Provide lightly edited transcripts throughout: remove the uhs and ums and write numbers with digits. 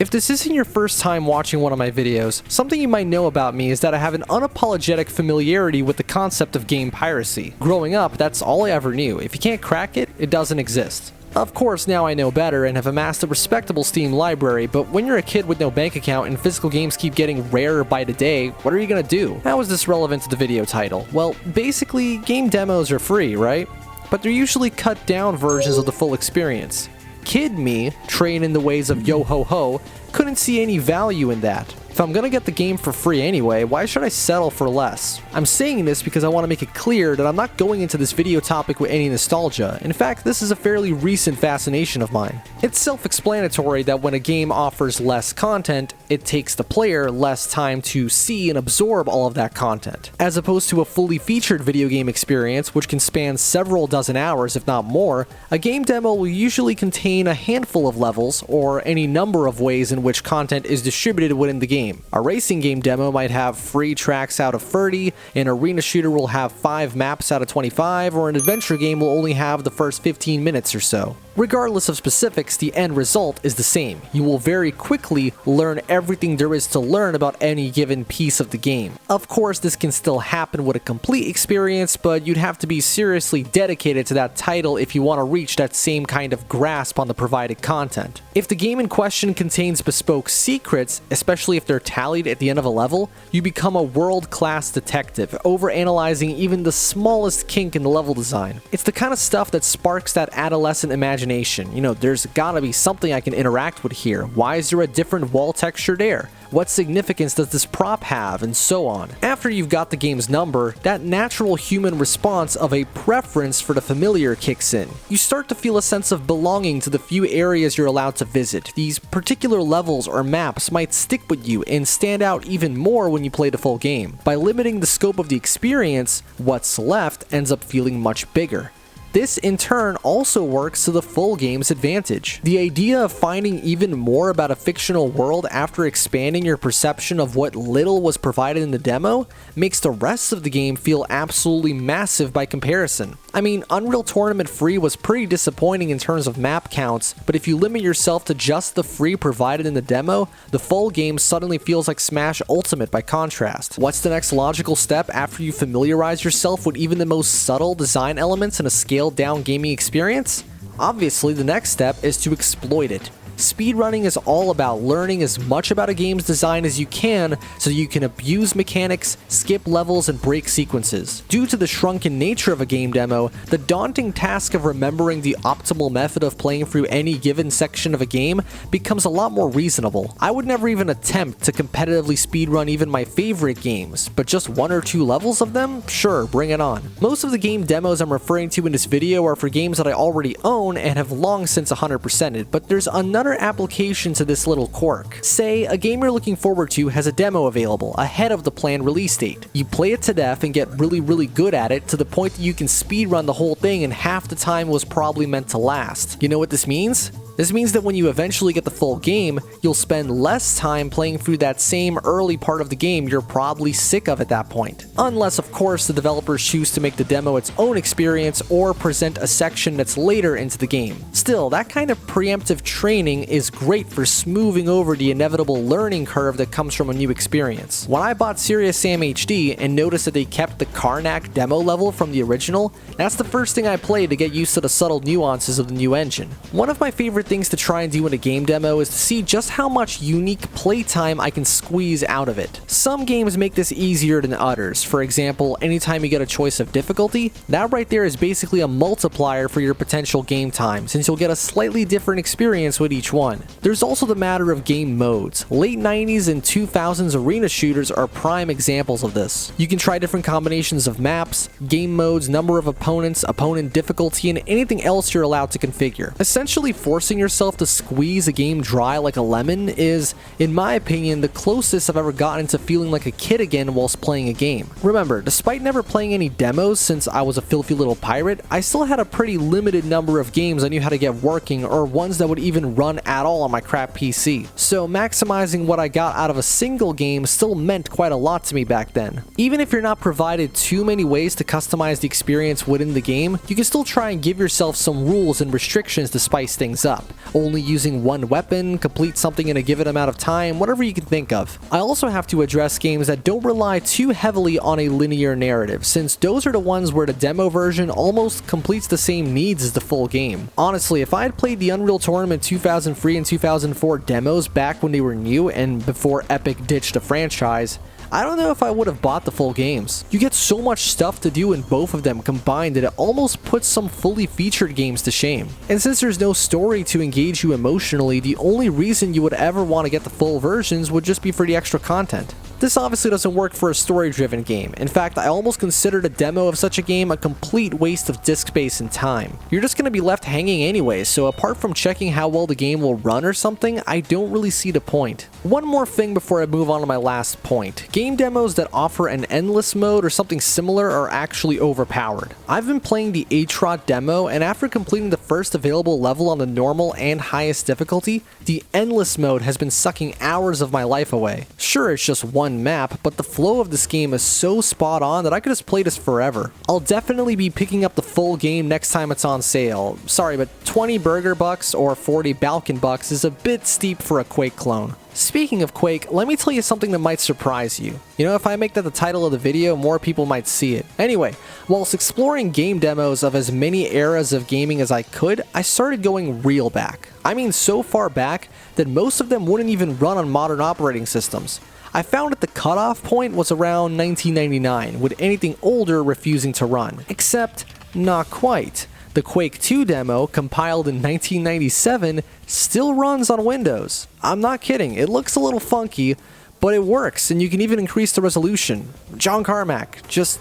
If this isn't your first time watching one of my videos, something you might know about me is that I have an unapologetic familiarity with the concept of game piracy. Growing up, that's all I ever knew. If you can't crack it, it doesn't exist. Of course, now I know better and have amassed a respectable Steam library, but when you're a kid with no bank account and physical games keep getting rarer by the day, what are you gonna do? How is this relevant to the video title? Well, basically, game demos are free, right? But they're usually cut down versions of the full experience. Kid me, trained in the ways of yo-ho-ho, couldn't see any value in that. If I'm gonna get the game for free anyway, why should I settle for less? I'm saying this because I want to make it clear that I'm not going into this video topic with any nostalgia. In fact, this is a fairly recent fascination of mine. It's self-explanatory that when a game offers less content, it takes the player less time to see and absorb all of that content. As opposed to a fully featured video game experience, which can span several dozen hours if not more, a game demo will usually contain a handful of levels, or any number of ways in which content is distributed within the game. A racing game demo might have free tracks out of 30, an arena shooter will have 5 maps out of 25, or an adventure game will only have the first 15 minutes or so. Regardless of specifics, the end result is the same. You will very quickly learn everything there is to learn about any given piece of the game. Of course, this can still happen with a complete experience, but you'd have to be seriously dedicated to that title if you want to reach that same kind of grasp on the provided content. If the game in question contains bespoke secrets, especially if they're tallied at the end of a level, you become a world-class detective, overanalyzing even the smallest kink in the level design. It's the kind of stuff that sparks that adolescent imagination. You know, there's gotta be something I can interact with here. Why is there a different wall texture there? What significance does this prop have? And so on. After you've got the game's number, that natural human response of a preference for the familiar kicks in. You start to feel a sense of belonging to the few areas you're allowed to visit. These particular levels or maps might stick with you and stand out even more when you play the full game. By limiting the scope of the experience, what's left ends up feeling much bigger. This in turn also works to the full game's advantage. The idea of finding even more about a fictional world after expanding your perception of what little was provided in the demo makes the rest of the game feel absolutely massive by comparison. I mean, Unreal Tournament free was pretty disappointing in terms of map counts, but if you limit yourself to just the free provided in the demo, the full game suddenly feels like Smash Ultimate by contrast. What's the next logical step after you familiarize yourself with even the most subtle design elements in a scaled down gaming experience? Obviously, the next step is to exploit it. Speedrunning is all about learning as much about a game's design as you can so you can abuse mechanics, skip levels, and break sequences. Due to the shrunken nature of a game demo, the daunting task of remembering the optimal method of playing through any given section of a game becomes a lot more reasonable. I would never even attempt to competitively speedrun even my favorite games, but just 1 or 2 levels of them? Sure, bring it on. Most of the game demos I'm referring to in this video are for games that I already own and have long since 100%ed, but there's another application to this little quirk. Say, a game you're looking forward to has a demo available ahead of the planned release date. You play it to death and get really good at it to the point that you can speedrun the whole thing in half the time it was probably meant to last. You know what this means? This means that when you eventually get the full game, you'll spend less time playing through that same early part of the game you're probably sick of at that point. Unless, of course, the developers choose to make the demo its own experience or present a section that's later into the game. Still, that kind of preemptive training is great for smoothing over the inevitable learning curve that comes from a new experience. When I bought Serious Sam HD and noticed that they kept the Karnak demo level from the original, that's the first thing I played to get used to the subtle nuances of the new engine. One of my favorite things to try and do in a game demo is to see just how much unique playtime I can squeeze out of it. Some games make this easier than others. For example, anytime you get a choice of difficulty, that right there is basically a multiplier for your potential game time, since you'll get a slightly different experience with each one. There's also the matter of game modes. Late 90s and 2000s arena shooters are prime examples of this. You can try different combinations of maps, game modes, number of opponents, opponent difficulty, and anything else you're allowed to configure. Essentially forcing yourself to squeeze a game dry like a lemon is, in my opinion, the closest I've ever gotten to feeling like a kid again whilst playing a game. Remember, despite never playing any demos since I was a filthy little pirate, I still had a pretty limited number of games I knew how to get working, or ones that would even run at all on my crap PC. So maximizing what I got out of a single game still meant quite a lot to me back then. Even if you're not provided too many ways to customize the experience within the game, you can still try and give yourself some rules and restrictions to spice things up. up, only using one weapon, complete something in a given amount of time, whatever you can think of. I also have to address games that don't rely too heavily on a linear narrative, since those are the ones where the demo version almost completes the same needs as the full game. Honestly, if I had played the Unreal Tournament 2003 and 2004 demos back when they were new and before Epic ditched the franchise, I don't know if I would have bought the full games. You get so much stuff to do in both of them combined that it almost puts some fully featured games to shame. And since there's no story to engage you emotionally, the only reason you would ever want to get the full versions would just be for the extra content. This obviously doesn't work for a story-driven game. In fact, I almost considered a demo of such a game a complete waste of disk space and time. You're just going to be left hanging anyway, so apart from checking how well the game will run or something, I don't really see the point. One more thing before I move on to my last point. Game demos that offer an endless mode or something similar are actually overpowered. I've been playing the Atrot demo, and after completing the first available level on the normal and highest difficulty, the endless mode has been sucking hours of my life away. Sure, it's just one map, but the flow of this game is so spot on that I could just play this forever. I'll definitely be picking up the full game next time it's on sale. Sorry, but 20 burger bucks or 40 Balkan bucks is a bit steep for a Quake clone. Speaking of Quake, let me tell you something that might surprise you. You know, if I make that the title of the video, more people might see it. Anyway, whilst exploring game demos of as many eras of gaming as I could, I started going real back. I mean so far back that most of them wouldn't even run on modern operating systems. I found that the cutoff point was around 1999, with anything older refusing to run. Except, not quite. The Quake 2 demo, compiled in 1997, still runs on Windows. I'm not kidding, it looks a little funky, but it works, and you can even increase the resolution. John Carmack, just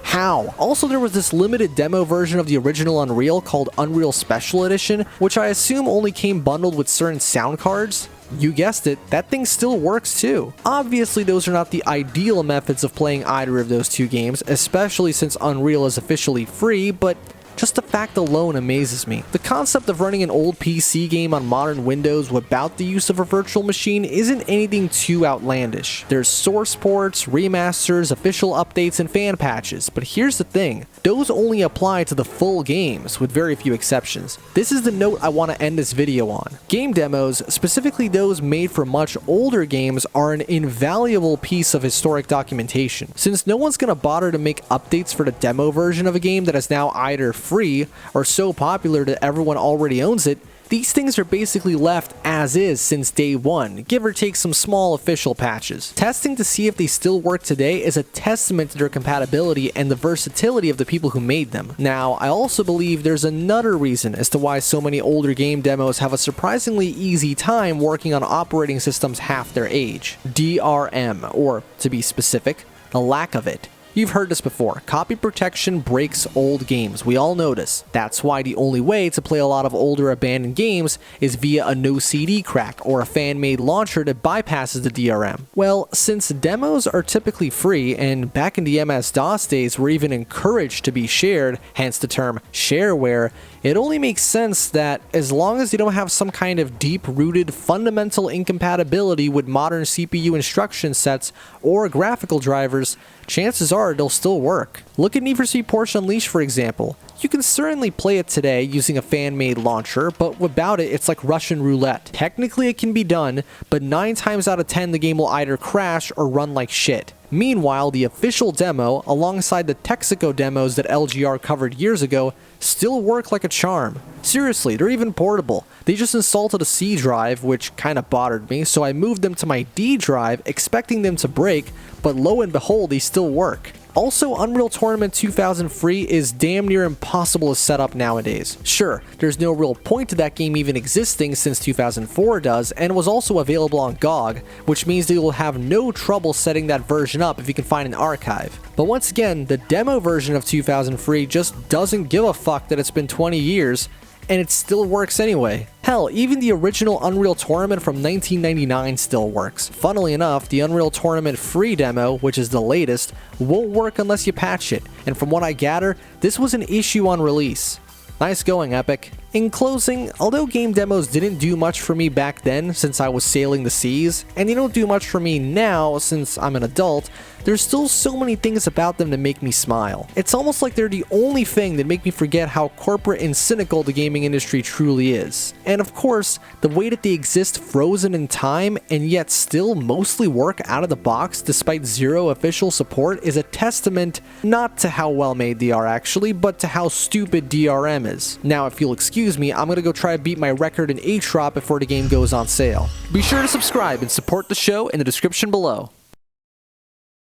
how? Also, there was this limited demo version of the original Unreal called Unreal Special Edition, which I assume only came bundled with certain sound cards. You guessed it, that thing still works too. Obviously, those are not the ideal methods of playing either of those two games, especially since Unreal is officially free, but just the fact alone amazes me. The concept of running an old PC game on modern Windows without the use of a virtual machine isn't anything too outlandish. There's source ports, remasters, official updates, and fan patches, but here's the thing. Those only apply to the full games, with very few exceptions. This is the note I want to end this video on. Game demos, specifically those made for much older games, are an invaluable piece of historic documentation. Since no one's gonna bother to make updates for the demo version of a game that is now either free or so popular that everyone already owns it, these things are basically left as is since day one, give or take some small official patches. Testing to see if they still work today is a testament to their compatibility and the versatility of the people who made them. Now, I also believe there's another reason as to why so many older game demos have a surprisingly easy time working on operating systems half their age. DRM, or to be specific, the lack of it. You've heard this before. Copy protection breaks old games. We all know this. That's why the only way to play a lot of older abandoned games is via a no CD crack or a fan-made launcher that bypasses the DRM. Well, since demos are typically free, and back in the MS-DOS days were even encouraged to be shared, hence the term shareware, it only makes sense that as long as you don't have some kind of deep-rooted fundamental incompatibility with modern CPU instruction sets or graphical drivers, chances are they'll still work. Look at Need for Speed Porsche Unleashed, for example. You can certainly play it today using a fan-made launcher, but without it, it's like Russian roulette. Technically it can be done, but 9 times out of 10 the game will either crash or run like shit. Meanwhile, the official demo, alongside the Texaco demos that LGR covered years ago, still work like a charm. Seriously, they're even portable. They just insulted a C drive, which kinda bothered me, so I moved them to my D drive, expecting them to break, but lo and behold, they still work. Also, Unreal Tournament 2003 is damn near impossible to set up nowadays. Sure, there's no real point to that game even existing since 2004 does, and was also available on GOG, which means that you'll have no trouble setting that version up if you can find an archive. But once again, the demo version of 2003 just doesn't give a fuck that it's been 20 years, and it still works anyway. Hell, even the original Unreal Tournament from 1999 still works. Funnily enough, the Unreal Tournament free demo, which is the latest, won't work unless you patch it, and from what I gather, this was an issue on release. Nice going, Epic. In closing, although game demos didn't do much for me back then since I was sailing the seas, and they don't do much for me now since I'm an adult, there's still so many things about them that make me smile. It's almost like they're the only thing that make me forget how corporate and cynical the gaming industry truly is. And of course, the way that they exist frozen in time and yet still mostly work out of the box despite zero official support is a testament not to how well made they are actually, but to how stupid DRM is. Now, if you'll excuse me, I'm gonna go try to beat my record in Aatrop before the game goes on sale. Be sure to subscribe and support the show in the description below.